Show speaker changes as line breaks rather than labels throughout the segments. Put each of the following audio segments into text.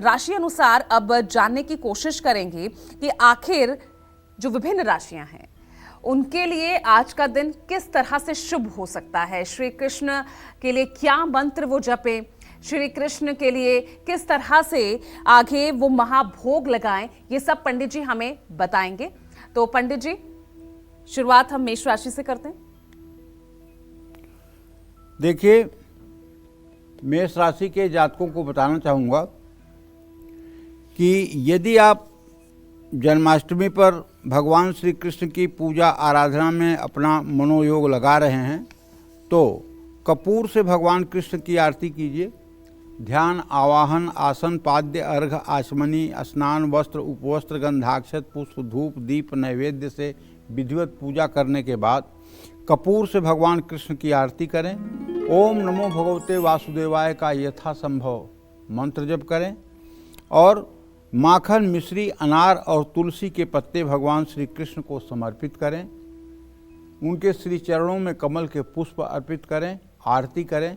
राशि अनुसार अब जानने की कोशिश करेंगे कि आखिर जो विभिन्न राशियां हैं उनके लिए आज का दिन किस तरह से शुभ हो सकता है। श्री कृष्ण के लिए क्या मंत्र वो जपे, श्री कृष्ण के लिए किस तरह से आगे वो महाभोग लगाएं, ये सब पंडित जी हमें बताएंगे। तो पंडित जी, शुरुआत हम मेष राशि से करते हैं।
देखिए, मेष राशि के जातकों को बताना चाहूँगा कि यदि आप जन्माष्टमी पर भगवान श्री कृष्ण की पूजा आराधना में अपना मनोयोग लगा रहे हैं तो कपूर से भगवान कृष्ण की आरती कीजिए। ध्यान, आवाहन, आसन, पाद्य, अर्घ, आचमनी, स्नान, वस्त्र, उपवस्त्र, गंधाक्षत, पुष्प, धूप, दीप, नैवेद्य से विधिवत पूजा करने के बाद कपूर से भगवान कृष्ण की आरती करें। ओम नमो भगवते वासुदेवाय का यथासंभव मंत्र जप करें और माखन, मिश्री, अनार और तुलसी के पत्ते भगवान श्री कृष्ण को समर्पित करें। उनके श्री चरणों में कमल के पुष्प अर्पित करें, आरती करें।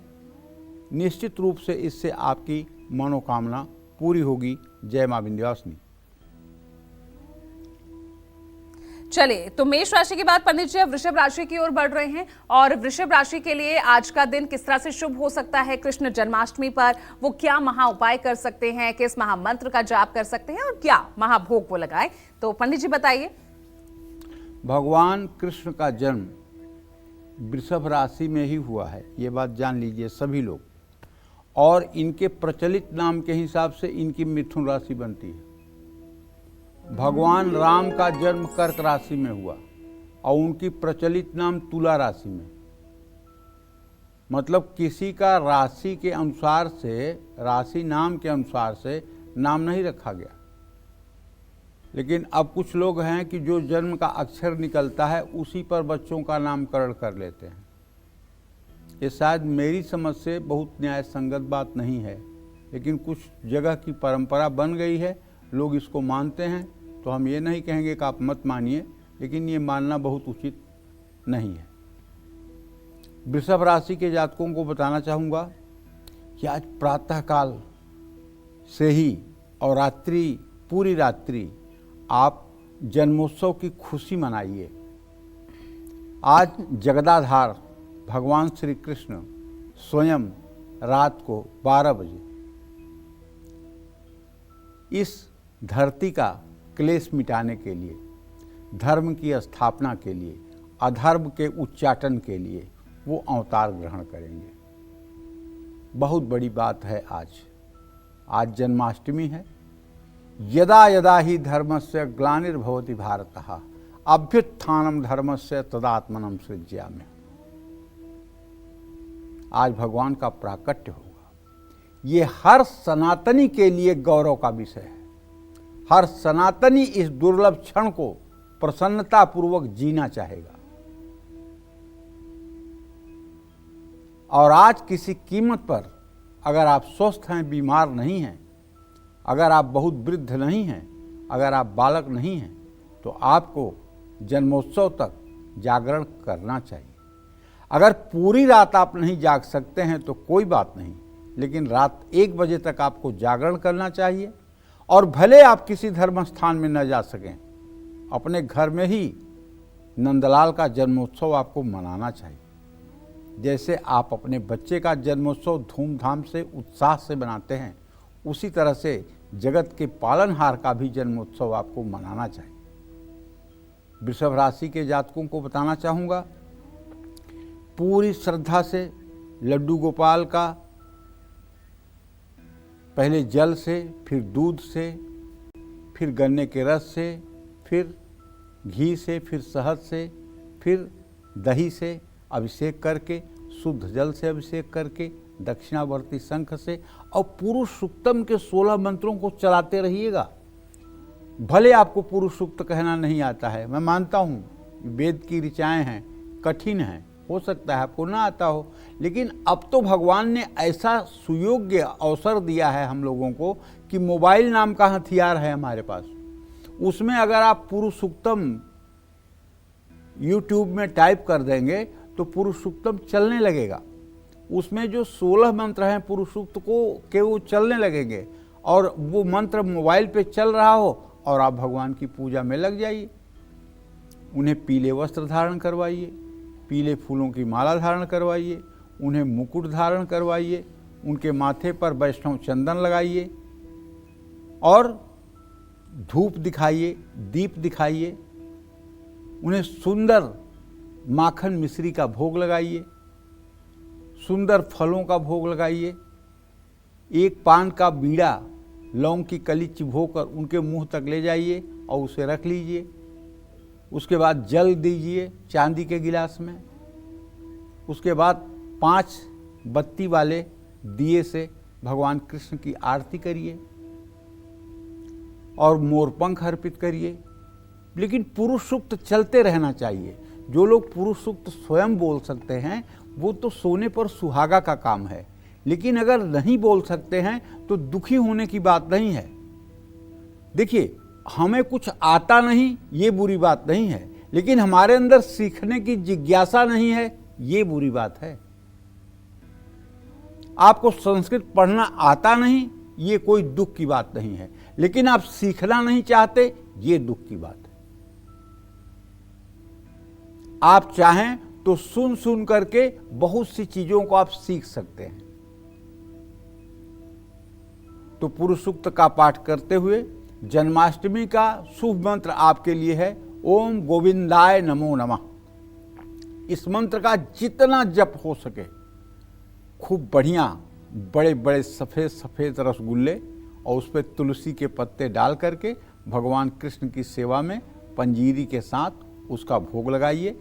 निश्चित रूप से इससे आपकी मनोकामना पूरी होगी। जय मां विंध्यवासिनी।
चलिए, तो मेष राशि के बाद पंडित जी अब वृषभ राशि की ओर बढ़ रहे हैं और वृषभ राशि के लिए आज का दिन किस तरह से शुभ हो सकता है। कृष्ण जन्माष्टमी पर वो क्या महा उपाय कर सकते हैं, किस महामंत्र का जाप कर सकते हैं और क्या महाभोग वो लगाए, तो पंडित जी बताइए।
भगवान कृष्ण का जन्म वृषभ राशि में ही हुआ है, ये बात जान लीजिए सभी लोग। और इनके प्रचलित नाम के हिसाब से इनकी मिथुन राशि बनती है। भगवान राम का जन्म कर्क राशि में हुआ और उनकी प्रचलित नाम तुला राशि में। मतलब किसी का राशि के अनुसार से, राशि नाम के अनुसार से नाम नहीं रखा गया। लेकिन अब कुछ लोग हैं कि जो जन्म का अक्षर निकलता है उसी पर बच्चों का नामकरण कर लेते हैं। ये शायद मेरी समझ से बहुत न्याय संगत बात नहीं है, लेकिन कुछ जगह की परंपरा बन गई है, लोग इसको मानते हैं। तो हम ये नहीं कहेंगे कि आप मत मानिए, लेकिन ये मानना बहुत उचित नहीं है। वृषभ राशि के जातकों को बताना चाहूँगा कि आज प्रातःकाल से ही और रात्रि, पूरी रात्रि आप जन्मोत्सव की खुशी मनाइए। आज जगदाधार भगवान श्री कृष्ण स्वयं रात को 12 बजे इस धरती का क्लेश मिटाने के लिए, धर्म की स्थापना के लिए, अधर्म के उच्चाटन के लिए वो अवतार ग्रहण करेंगे। बहुत बड़ी बात है आज जन्माष्टमी है। यदा यदा ही धर्मस्य ग्लानिर्भवति भारतः अभ्युत्थानं धर्मस्य तदात्मनं सृज्यामि। आज भगवान का प्राकट्य होगा। ये हर सनातनी के लिए गौरव का विषय है। हर सनातनी इस दुर्लभ क्षण को प्रसन्नतापूर्वक जीना चाहेगा। और आज किसी कीमत पर अगर आप स्वस्थ हैं, बीमार नहीं हैं, अगर आप बहुत वृद्ध नहीं हैं, अगर आप बालक नहीं हैं, तो आपको जन्मोत्सव तक जागरण करना चाहिए। अगर पूरी रात आप नहीं जाग सकते हैं तो कोई बात नहीं, लेकिन रात 1 बजे तक आपको जागरण करना चाहिए। और भले आप किसी धर्म स्थान में न जा सकें, अपने घर में ही नंदलाल का जन्मोत्सव आपको मनाना चाहिए। जैसे आप अपने बच्चे का जन्मोत्सव धूमधाम से, उत्साह से मनाते हैं, उसी तरह से जगत के पालनहार का भी जन्मोत्सव आपको मनाना चाहिए। वृषभ राशि के जातकों को बताना चाहूँगा, पूरी श्रद्धा से लड्डू गोपाल का पहले जल से, फिर दूध से, फिर गन्ने के रस से, फिर घी से, फिर शहद से, फिर दही से अभिषेक करके, शुद्ध जल से अभिषेक करके, दक्षिणावर्ती शंख से और पुरुष सूक्तम के 16 मंत्रों को चलाते रहिएगा। भले आपको पुरुष सूक्त कहना नहीं आता है, मैं मानता हूँ वेद की ऋचाएँ हैं, कठिन हैं, हो सकता है आपको ना आता हो, लेकिन अब तो भगवान ने ऐसा सुयोग्य अवसर दिया है हम लोगों को कि मोबाइल नाम का हथियार है हमारे पास। उसमें अगर आप पुरुष सूक्तम यूट्यूब में टाइप कर देंगे तो पुरुष सूक्तम चलने लगेगा। उसमें जो 16 मंत्र हैं पुरुष सूक्त को के वो चलने लगेंगे और वो मंत्र मोबाइल पे चल रहा हो और आप भगवान की पूजा में लग जाइए। उन्हें पीले वस्त्र धारण करवाइए, पीले फूलों की माला धारण करवाइए, उन्हें मुकुट धारण करवाइए, उनके माथे पर वैष्णव चंदन लगाइए और धूप दिखाइए, दीप दिखाइए। उन्हें सुंदर माखन मिश्री का भोग लगाइए, सुंदर फलों का भोग लगाइए। एक पान का बीड़ा लौंग की कली चिबोकर उनके मुंह तक ले जाइए और उसे रख लीजिए। उसके बाद जल दीजिए चांदी के गिलास में। उसके बाद 5 बत्ती वाले दिए से भगवान कृष्ण की आरती करिए और मोरपंख अर्पित करिए। लेकिन पुरुष सूक्त चलते रहना चाहिए। जो लोग पुरुष सूक्त स्वयं बोल सकते हैं वो तो सोने पर सुहागा का काम है, लेकिन अगर नहीं बोल सकते हैं तो दुखी होने की बात नहीं है। देखिए, हमें कुछ आता नहीं ये बुरी बात नहीं है, लेकिन हमारे अंदर सीखने की जिज्ञासा नहीं है ये बुरी बात है। आपको संस्कृत पढ़ना आता नहीं ये कोई दुख की बात नहीं है, लेकिन आप सीखना नहीं चाहते ये दुख की बात है। आप चाहें तो सुन सुन करके बहुत सी चीजों को आप सीख सकते हैं। तो पुरुष सूक्त का पाठ करते हुए जन्माष्टमी का शुभ मंत्र आपके लिए है ओम गोविंदाय नमो नमः। इस मंत्र का जितना जप हो सके खूब बढ़िया बड़े बड़े सफ़ेद सफ़ेद रसगुल्ले और उस पर तुलसी के पत्ते डाल करके भगवान कृष्ण की सेवा में पंजीरी के साथ उसका भोग लगाइए।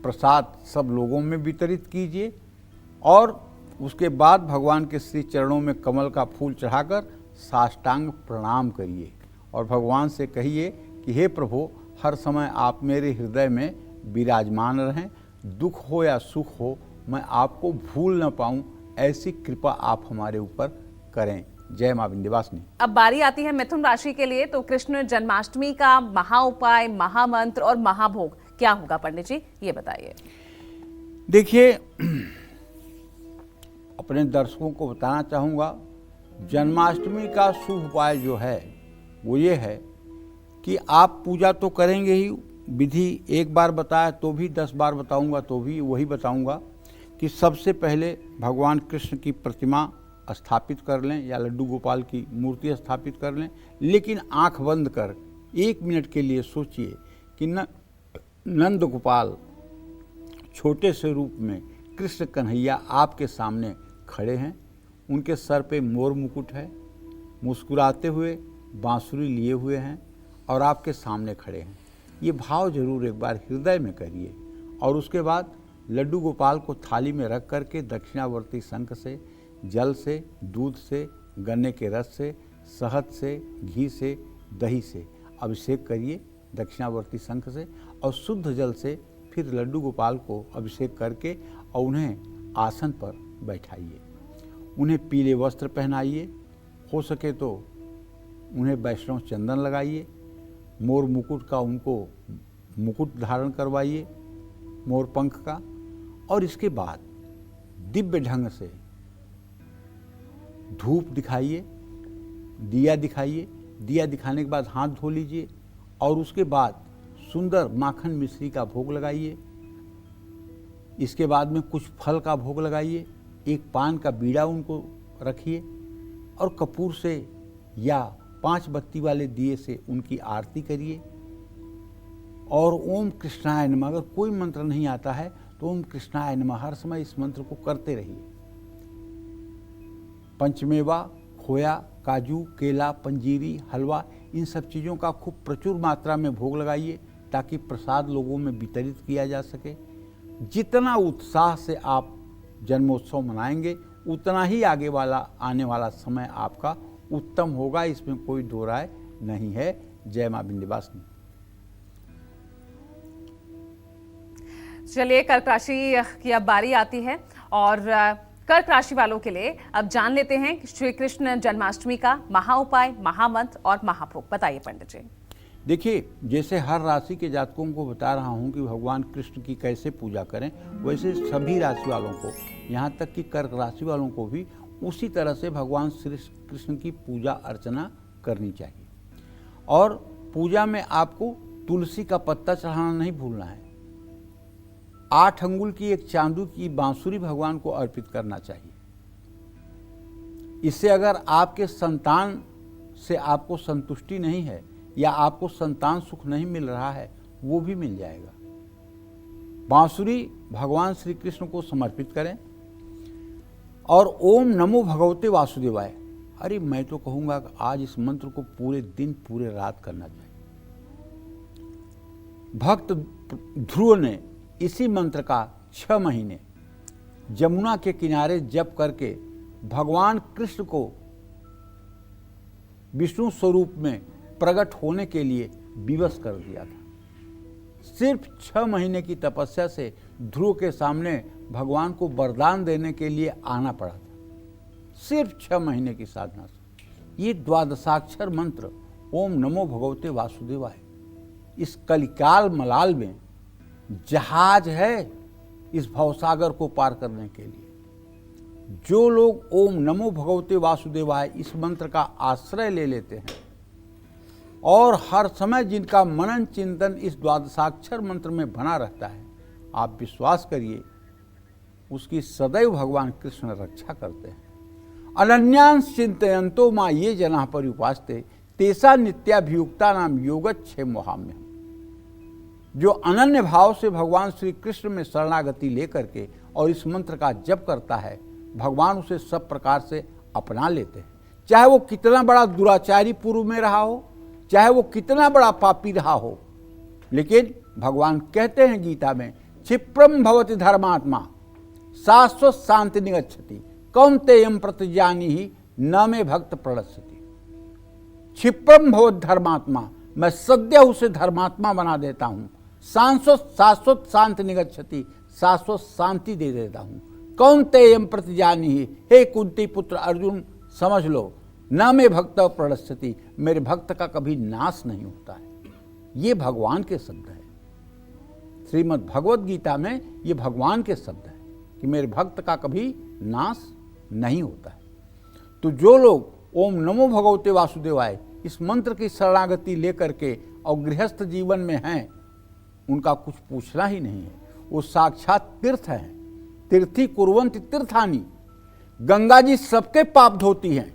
प्रसाद सब लोगों में वितरित कीजिए और उसके बाद भगवान के श्री चरणों में कमल का फूल चढ़ाकर साष्टांग प्रणाम करिए और भगवान से कहिए कि हे प्रभु, हर समय आप मेरे हृदय में विराजमान रहें। दुख हो या सुख हो मैं आपको भूल न पाऊं, ऐसी कृपा आप हमारे ऊपर करें। जय मां विंध्यवासिनी।
अब बारी आती है मिथुन राशि के लिए। तो कृष्ण जन्माष्टमी का महा उपाय, महामंत्र और महाभोग क्या होगा पंडित जी, ये बताइए।
देखिए, अपने दर्शकों को बताना चाहूँगा, जन्माष्टमी का शुभ उपाय जो है वो ये है कि आप पूजा तो करेंगे ही, विधि एक बार बताया तो भी 10 बार बताऊंगा तो भी वही बताऊंगा कि सबसे पहले भगवान कृष्ण की प्रतिमा स्थापित कर लें या लड्डू गोपाल की मूर्ति स्थापित कर लें, लेकिन आंख बंद कर 1 मिनट के लिए सोचिए कि नंद गोपाल छोटे से रूप में कृष्ण कन्हैया आपके सामने खड़े हैं। उनके सर पे मोर मुकुट है, मुस्कुराते हुए बांसुरी लिए हुए हैं और आपके सामने खड़े हैं। ये भाव जरूर एक बार हृदय में करिए और उसके बाद लड्डू गोपाल को थाली में रख करके दक्षिणावर्ती शंख से, जल से, दूध से, गन्ने के रस से, शहद से, घी से, दही से अभिषेक करिए दक्षिणावर्ती शंख से और शुद्ध जल से फिर लड्डू गोपाल को अभिषेक करके और उन्हें आसन पर बैठाइए। उन्हें पीले वस्त्र पहनाइए, हो सके तो उन्हें वैष्णव चंदन लगाइए, मोर मुकुट का उनको मुकुट धारण करवाइए, मोर पंख का, और इसके बाद दिव्य ढंग से धूप दिखाइए, दिया दिखाइए। दिया दिखाने के बाद हाथ धो लीजिए और उसके बाद सुंदर माखन मिश्री का भोग लगाइए। इसके बाद में कुछ फल का भोग लगाइए, एक पान का बीड़ा उनको रखिए और कपूर से या 5 बत्ती वाले दिए से उनकी आरती करिए और ओम कृष्णाय नमः। अगर कोई मंत्र नहीं आता है तो ओम कृष्णाय नमः हर समय इस मंत्र को करते रहिए। पंचमेवा, खोया, काजू, केला, पंजीरी, हलवा, इन सब चीज़ों का खूब प्रचुर मात्रा में भोग लगाइए ताकि प्रसाद लोगों में वितरित किया जा सके। जितना उत्साह से आप जन्मोत्सव मनाएंगे उतना ही आगे वाला आने वाला समय आपका उत्तम होगा, इसमें कोई दो राय नहीं है। जय मां विंध्यवासिनी।
चलिए, कर्क राशि की अब बारी आती है और कर्क राशि वालों के लिए अब जान लेते हैं श्री कृष्ण जन्माष्टमी का महा उपाय, महामंत्र और महाभोग। बताइए पंडित जी।
देखिए, जैसे हर राशि के जातकों को बता रहा हूँ कि भगवान कृष्ण की कैसे पूजा करें, वैसे सभी राशि वालों को, यहाँ तक कि कर्क राशि वालों को भी उसी तरह से भगवान श्री कृष्ण की पूजा अर्चना करनी चाहिए। और पूजा में आपको तुलसी का पत्ता चढ़ाना नहीं भूलना है। 8 अंगुल की एक चांदू की बांसुरी भगवान को अर्पित करना चाहिए। इससे अगर आपके संतान से आपको संतुष्टि नहीं है या आपको संतान सुख नहीं मिल रहा है, वो भी मिल जाएगा। बांसुरी भगवान श्री कृष्ण को समर्पित करें और ओम नमो भगवते वासुदेवाय, अरे मैं तो कहूँगा कि आज इस मंत्र को पूरे दिन पूरे रात करना चाहिए। भक्त ध्रुव ने इसी मंत्र का 6 महीने जमुना के किनारे जप करके भगवान कृष्ण को विष्णु स्वरूप में प्रकट होने के लिए विवश कर दिया था। सिर्फ 6 महीने की तपस्या से ध्रुव के सामने भगवान को वरदान देने के लिए आना पड़ा था, सिर्फ 6 महीने की साधना से। ये द्वादशाक्षर मंत्र ओम नमो भगवते वासुदेवाय इस कलिकाल मलाल में जहाज है इस भवसागर को पार करने के लिए। जो लोग ओम नमो भगवते वासुदेवाय इस मंत्र का आश्रय ले लेते हैं और हर समय जिनका मनन चिंतन इस द्वादशाक्षर मंत्र में बना रहता है, आप विश्वास करिए उसकी सदैव भगवान कृष्ण रक्षा करते हैं। अनन्यांश चिंतयन्तो मां ये जना पर्युपास्ते तेसा नित्याभियुक्ता नाम योगक्षेम वहाम्यहम्। जो अनन्य भाव से भगवान श्री कृष्ण में शरणागति लेकर के और इस मंत्र का जप करता है, भगवान उसे सब प्रकार से अपना लेते हैं। चाहे वो कितना बड़ा दुराचारी पूर्व में रहा हो, चाहे वो कितना बड़ा पापी रहा हो, लेकिन भगवान कहते हैं गीता में, क्षिप्रम भवति धर्मात्मा शाश्वत शांति निगच्छति कौन्तेयं प्रतिजानीहि न मे भक्त प्रणश्यति। क्षिप्रम भवति धर्मात्मा, मैं सद्य उसे धर्मात्मा बना देता हूँ। शाश्वत शांति निगच्छति, शाश्वत शांति दे देता हूँ। कौन्तेयं प्रतिजानीहि, हे कुंती पुत्र अर्जुन समझ लो, न मे भक्त प्रणश्यति, मेरे भक्त का कभी नाश नहीं होता है। ये भगवान के शब्द है। श्रीमद् भगवद गीता में ये भगवान के शब्द है कि मेरे भक्त का कभी नाश नहीं होता है। तो जो लोग ओम नमो भगवते वासुदेवाय इस मंत्र की शरणागति लेकर के और गृहस्थ जीवन में हैं, उनका कुछ पूछना ही नहीं है। वो साक्षात तीर्थ हैं। तीर्थी कुर्वन्ति तीर्थानि, गंगा जी सबके पाप धोती हैं,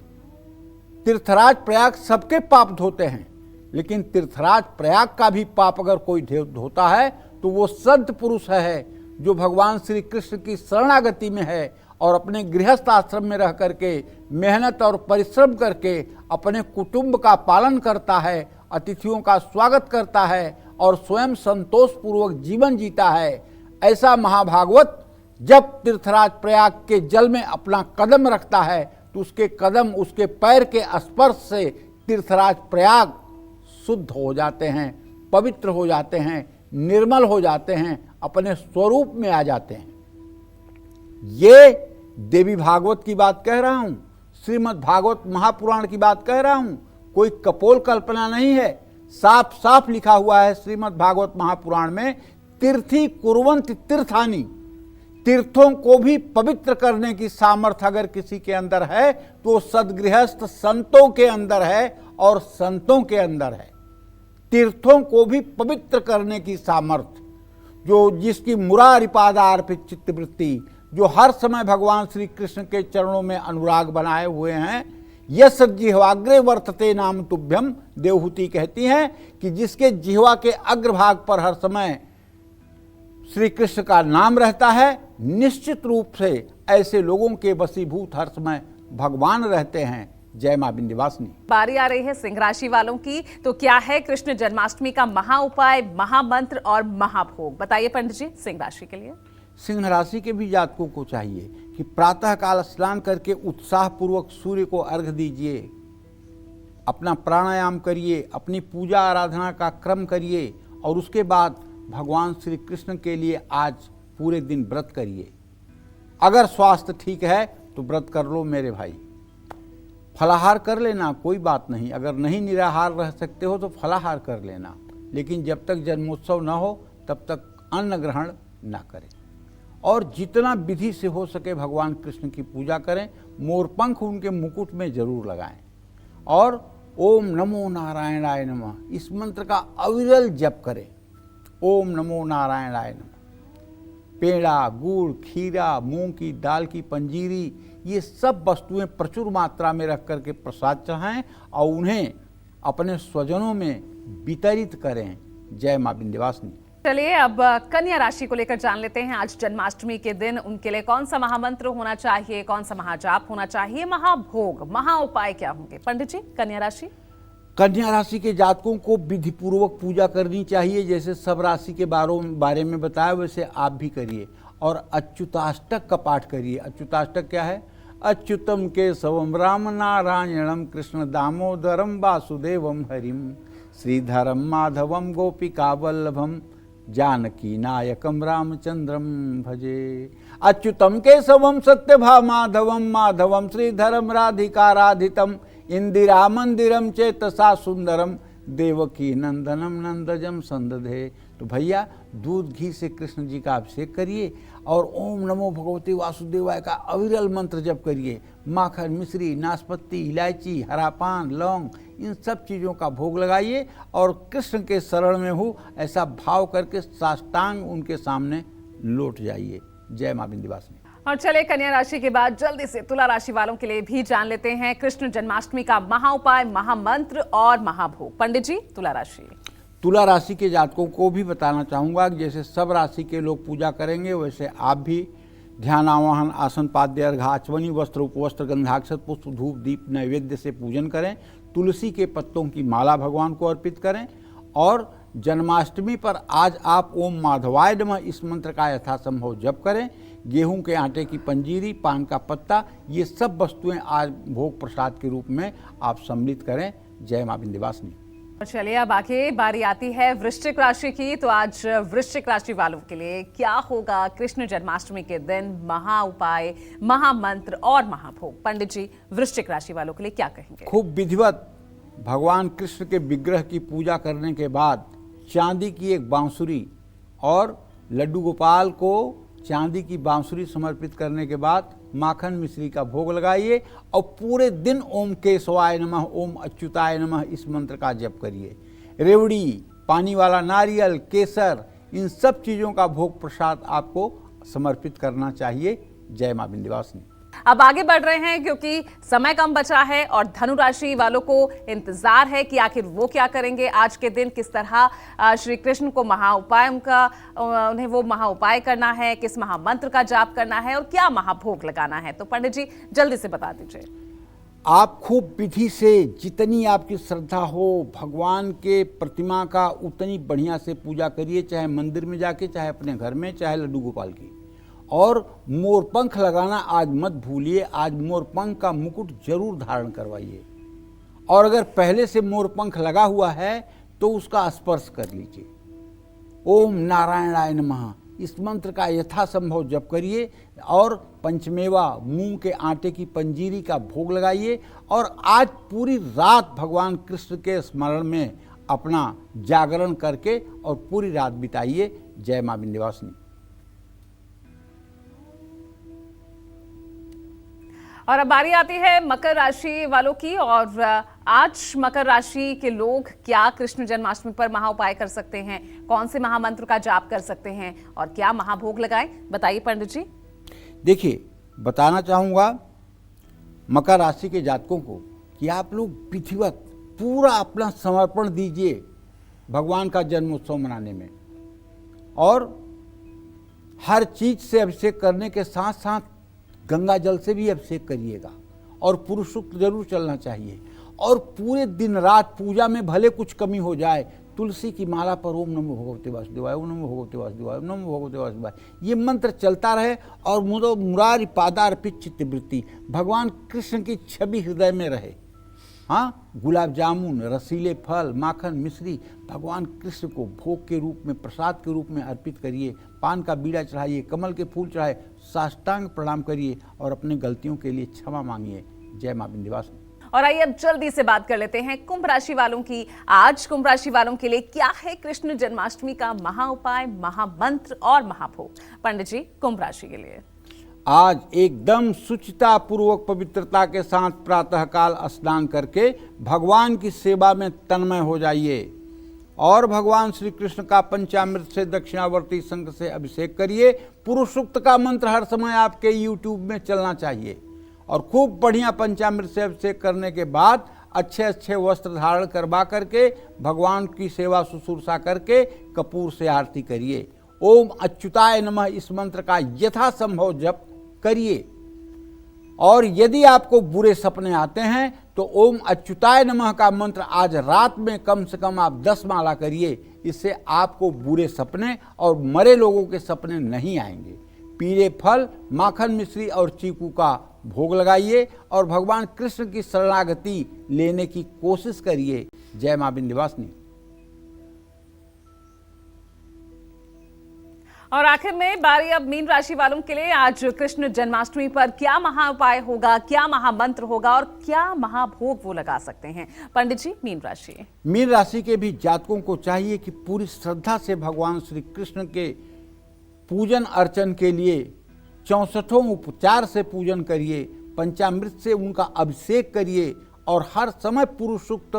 तीर्थराज प्रयाग सबके पाप धोते हैं, लेकिन तीर्थराज प्रयाग का भी पाप अगर कोई धोता है तो वो संत पुरुष है जो भगवान श्री कृष्ण की शरणागति में है और अपने गृहस्थ आश्रम में रह करके मेहनत और परिश्रम करके अपने कुटुंब का पालन करता है, अतिथियों का स्वागत करता है और स्वयं संतोषपूर्वक जीवन जीता है। ऐसा महाभागवत जब तीर्थराज प्रयाग के जल में अपना कदम रखता है तो उसके कदम, उसके पैर के स्पर्श से तीर्थराज प्रयाग शुद्ध हो जाते हैं, पवित्र हो जाते हैं, निर्मल हो जाते हैं, अपने स्वरूप में आ जाते हैं। ये देवी भागवत की बात कह रहा हूं, श्रीमद् भागवत महापुराण की बात कह रहा हूं, कोई कपोल कल्पना नहीं है। साफ साफ लिखा हुआ है श्रीमद् भागवत महापुराण में, तीर्थी कुर्वन्ति तीर्थानि, तीर्थों को भी पवित्र करने की सामर्थ्य अगर किसी के अंदर है तो सदगृहस्थ संतों के अंदर है और संतों के अंदर है। तीर्थों को भी पवित्र करने की सामर्थ्य, जो जिसकी मुरारिपादा अर्पित चित्तवृत्ति, जो हर समय भगवान श्री कृष्ण के चरणों में अनुराग बनाए हुए हैं। यस जिह्वाग्रे वर्तते नाम तुभ्यम, देवहूति कहती हैं कि जिसके जिह्वा के अग्रभाग पर हर समय श्री कृष्ण का नाम रहता है, निश्चित रूप से ऐसे लोगों के वशीभूत हर समय भगवान रहते हैं। जय मां विंध्यवासिनी।
बारी आ रही है सिंह राशि वालों की, तो क्या है कृष्ण जन्माष्टमी का महा उपाय, महामंत्र और महाभोग, बताइए पंडित जी सिंह राशि के लिए।
सिंह राशि के भी जातकों को चाहिए कि प्रातः काल स्नान करके उत्साह पूर्वक सूर्य को अर्घ्य दीजिए, अपना प्राणायाम करिए, अपनी पूजा आराधना का क्रम करिए और उसके बाद भगवान श्री कृष्ण के लिए आज पूरे दिन व्रत करिए। अगर स्वास्थ्य ठीक है तो व्रत कर लो मेरे भाई, फलाहार कर लेना, कोई बात नहीं। अगर नहीं निराहार रह सकते हो तो फलाहार कर लेना, लेकिन जब तक जन्मोत्सव न हो तब तक अन्न ग्रहण न करें। और जितना विधि से हो सके भगवान कृष्ण की पूजा करें। मोरपंख उनके मुकुट में जरूर लगाएं और ओम नमो नारायणाय नमः इस मंत्र का अविरल जप करें। ओम नमो नारायणाय नमः। पेड़ा, गुड़, खीरा, मूंग की दाल की पंजीरी, ये सब वस्तुएं प्रचुर मात्रा में रख करके प्रसाद चढ़ाएं और उन्हें अपने स्वजनों में वितरित करें। जय मां विंध्यवासिनी।
चलिए अब कन्या राशि को लेकर जान लेते हैं। आज जन्माष्टमी के दिन उनके लिए कौन सा महामंत्र होना चाहिए, कौन सा महाजाप होना चाहिए, महाभोग, महा उपाय क्या होंगे? पंडित जी, कन्या राशि।
कन्या राशि के जातकों को विधि पूर्वक पूजा करनी चाहिए। जैसे सब राशि के बारे में बताया वैसे आप भी करिए और अच्युताष्टक का पाठ करिए। अच्युताष्टक क्या है? अच्युतम केशवम राम नारायणम कृष्ण दामोदरम वासुदेवम हरिम श्रीधरम माधवम गोपिका वल्लभम जानकी नायकम रामचंद्रम भजे। अच्युतम केशवम सत्यभा माधवम माधवम श्रीधरम राधिकाराधितम इंदिरा मंदिरम चेतसा सुंदरम देवकी नंदनम नंदजम संदधे। तो भैया दूध घी से कृष्ण जी का अभिषेक करिए और ओम नमो भगवते वासुदेवाय का अविरल मंत्र जप करिए। माखन, मिश्री, नाशपत्ती, इलायची, हरा पान, लौंग, इन सब चीज़ों का भोग लगाइए और कृष्ण के शरण में हूँ ऐसा भाव करके साष्टांग उनके सामने लौट जाइए। जय मां विंध्यवासिनी।
और चले कन्या राशि के बाद जल्दी से तुला राशि वालों के लिए भी जान लेते हैं कृष्ण जन्माष्टमी का महा उपाय, महामंत्र और महाभोग। पंडित जी, तुला राशि।
तुला राशि के जातकों को भी बताना चाहूँगा कि जैसे सब राशि के लोग पूजा करेंगे वैसे आप भी ध्यान, आवाहन, आसन, पाद्य, अर्घ, आचमनी, वस्त्र, उपवस्त्र, गंधाक्षत, पुष्प, धूप, दीप, नैवेद्य से पूजन करें। तुलसी के पत्तों की माला भगवान को अर्पित करें और जन्माष्टमी पर आज आप ओम माधवाय नमः इस मंत्र का यथासंभव जप करें। गेहूं के आटे की पंजीरी, पान का पत्ता, ये सब वस्तुएं आज भोग प्रसाद के रूप में आप सम्मिलित करें। जय मां विंध्यवासिनी।
चलिए अब आगे बारी आती है वृश्चिक राशि की। तो आज वृश्चिक राशि वालों के लिए क्या होगा कृष्ण जन्माष्टमी के दिन? महा उपाय, महामंत्र और महाभोग। पंडित जी, वृश्चिक राशि वालों के लिए क्या कहेंगे?
खूब विधिवत भगवान कृष्ण के विग्रह की पूजा करने के बाद चांदी की एक बांसुरी और लड्डू गोपाल को चांदी की बांसुरी समर्पित करने के बाद माखन मिश्री का भोग लगाइए और पूरे दिन ओम केशवाय नमः, ओम अच्युताय नमः इस मंत्र का जप करिए। रेवड़ी, पानी वाला नारियल, केसर, इन सब चीज़ों का भोग प्रसाद आपको समर्पित करना चाहिए। जय मां विंध्यवासिनी।
अब आगे बढ़ रहे हैं क्योंकि समय कम बचा है और धनु राशि वालों को इंतजार है कि आखिर वो क्या करेंगे आज के दिन, किस तरह श्री कृष्ण को महा उपाय उन्हें वो महा उपाय करना है, किस महामंत्र का जाप करना है और क्या महाभोग लगाना है। तो पंडित जी जल्दी से बता दीजिए।
आप खूब विधि से जितनी आपकी श्रद्धा हो भगवान के प्रतिमा का उतनी बढ़िया से पूजा करिए, चाहे मंदिर में जाके, चाहे अपने घर में, चाहे लड्डू गोपाल की। और मोरपंख लगाना आज मत भूलिए। आज मोरपंख का मुकुट जरूर धारण करवाइए और अगर पहले से मोरपंख लगा हुआ है तो उसका स्पर्श कर लीजिए। ओम नारायणाय नमः इस मंत्र का यथासंभव जप करिए और पंचमेवा मूंग के आटे की पंजीरी का भोग लगाइए और आज पूरी रात भगवान कृष्ण के स्मरण में अपना जागरण करके और पूरी रात बिताइए। जय मां विंध्यवासिनी।
और अब बारी आती है मकर राशि वालों की। और आज मकर राशि के लोग क्या कृष्ण जन्माष्टमी पर महा उपाय कर सकते हैं, कौन से महामंत्र का जाप कर सकते हैं और क्या महाभोग लगाएं? बताइए पंडित जी।
देखिए, बताना चाहूँगा मकर राशि के जातकों को कि आप लोग विधिवत पूरा अपना समर्पण दीजिए भगवान का जन्मोत्सव मनाने में और हर चीज से अभिषेक करने के साथ साथ गंगा जल से भी अभिषेक करिएगा और पुरुष सूक्त जरूर चलना चाहिए और पूरे दिन रात पूजा में भले कुछ कमी हो जाए तुलसी की माला पर ओम नमो भगवते वासुदेवाय, ओम नमो भगवते वासुदेवाय, ओम नमो भगवते वासुदेवाय ये मंत्र चलता रहे और मुरारी पादार्पित चित्तवृत्ति भगवान कृष्ण की छवि हृदय में रहे। हाँ, गुलाब जामुन, रसीले फल, माखन, मिश्री भगवान कृष्ण को भोग के रूप में, प्रसाद के रूप में अर्पित करिए। पान का बीड़ा चढ़ाइए, कमल के फूल चढ़ाए, साष्टांग प्रणाम करिए और अपने गलतियों के लिए क्षमा मांगिए। जय मां विंध्यवासिनी।
और आइए अब जल्दी से बात कर लेते हैं कुंभ राशि वालों की। आज कुंभ राशि वालों के लिए क्या है कृष्ण जन्माष्टमी का महा उपाय, महामंत्र और महाभोग? पंडित जी, कुंभ राशि के लिए
आज एकदम शुचिता पूर्वक पवित्रता के साथ प्रातःकाल स्नान करके भगवान की सेवा में तन्मय हो जाइए और भगवान श्री कृष्ण का पंचामृत से दक्षिणावर्ती शंख से अभिषेक करिए। पुरुष सूक्त का मंत्र हर समय आपके YouTube में चलना चाहिए और खूब बढ़िया पंचामृत से अभिषेक करने के बाद अच्छे अच्छे वस्त्र धारण करवा करके भगवान की सेवा शुश्रूषा करके कपूर से आरती करिए। ओम अच्युताय नमः इस मंत्र का यथासंभव जप करिए और यदि आपको बुरे सपने आते हैं तो ओम अच्युताय नमः का मंत्र आज रात में कम से कम आप 10 माला करिए। इससे आपको बुरे सपने और मरे लोगों के सपने नहीं आएंगे। पीले फल, माखन मिश्री और चीकू का भोग लगाइए और भगवान कृष्ण की शरणागति लेने की कोशिश करिए। जय मां विंध्यवासिनी।
और आखिर में बारी अब मीन राशि वालों के लिए। आज कृष्ण जन्माष्टमी पर क्या महा उपाय होगा, क्या महामंत्र होगा और क्या महाभोग वो लगा सकते हैं? पंडित जी, मीन राशि।
मीन राशि के भी जातकों को चाहिए कि पूरी श्रद्धा से भगवान श्री कृष्ण के पूजन अर्चन के लिए 64 उपचार से पूजन करिए, पंचामृत से उनका अभिषेक करिए और हर समय पुरुष सूक्त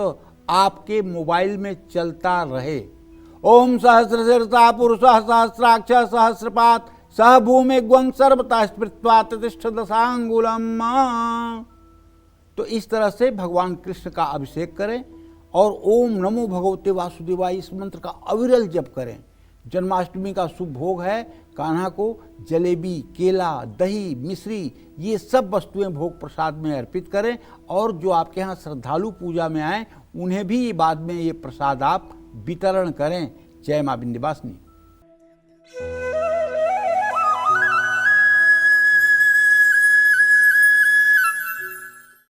आपके मोबाइल में चलता रहे। ओम सहस्रशीर्षा पुरुषः सहस्राक्ष सहस्रपात सह भूमि ग्वं सर्वतः स्मृत्वा ततिष्ठ दशांगुलम। तो इस तरह से भगवान कृष्ण का अभिषेक करें और ओम नमो भगवते वासुदेवाय इस मंत्र का अविरल जप करें। जन्माष्टमी का शुभ भोग है। कान्हा को जलेबी, केला, दही, मिश्री ये सब वस्तुएं भोग प्रसाद में अर्पित करें और जो आपके यहाँ श्रद्धालु पूजा में आए उन्हें भी बाद में ये प्रसाद आप वितरण करें। जय मां विंध्यवासिनी।